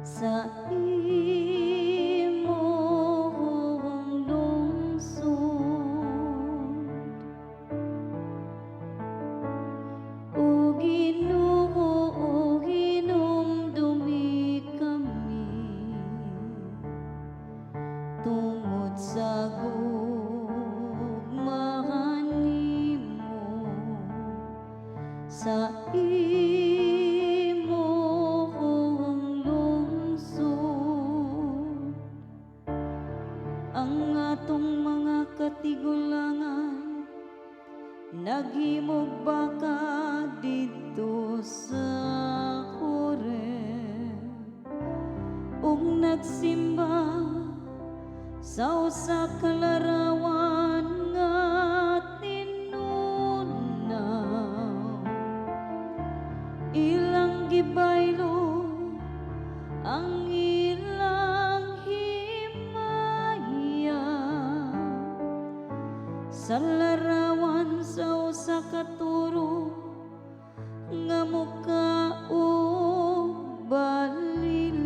sa imong lungsod. O Ginoo, hinumdumi kami tungod sa gugmahan nimo sa imong lungsod. Ang atong mga katigulangan naghimog baka dito sa Horeb, ug nagsimba sa usa ka larawan nga tinunaw. Ilang gibaylo ang ilang himaya sa larawan sa usa ka turo nga muka ug balili.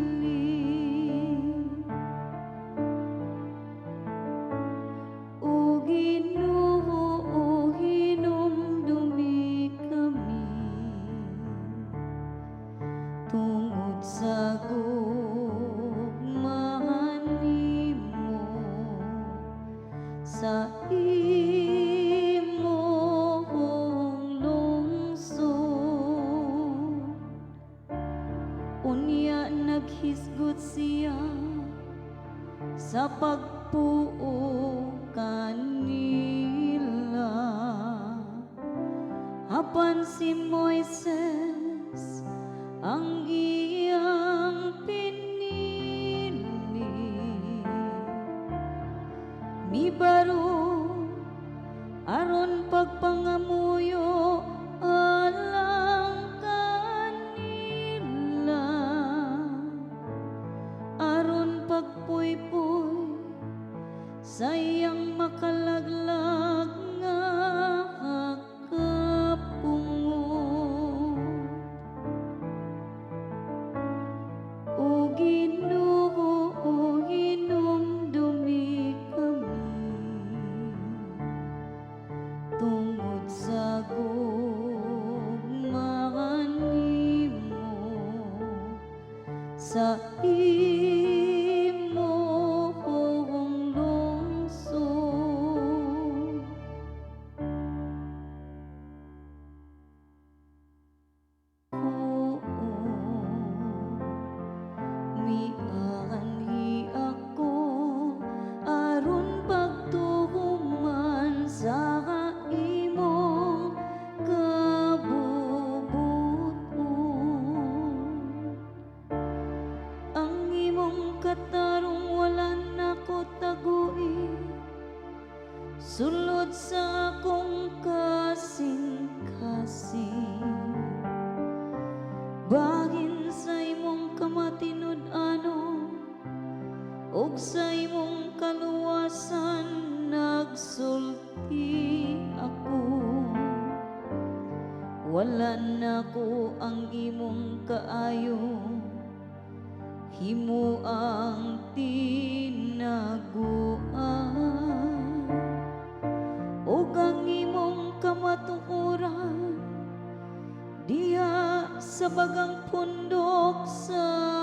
O Ginoo, hinumdumi kami tungod sa gugmahan nimo sa imong lungsod. Unya naghisgot siya sa pagpuo kanila, apan si Moises ang iyang pinili. Mibaro aron pagpangamuyo alang kanila, aron pagpuypoy sa iyang makalaglag nga kapungod. O Ginoo, hinumdumi kami tungod sa gugmahan nimo sa imong lungsod. Oo, mianhi ako aron pagtuhuman sa imong kabubuton. Ang imong katarong wala nako tagui, sulod sa akong kasing-kasing. Bahin sa imong kamatinud-anon ug sa imong kaluwasan nagsulti ako. Wala nako ang imong kaayo, himo ang tinaguan, ug ang imong kamatuoran diha sa bagang pundok sa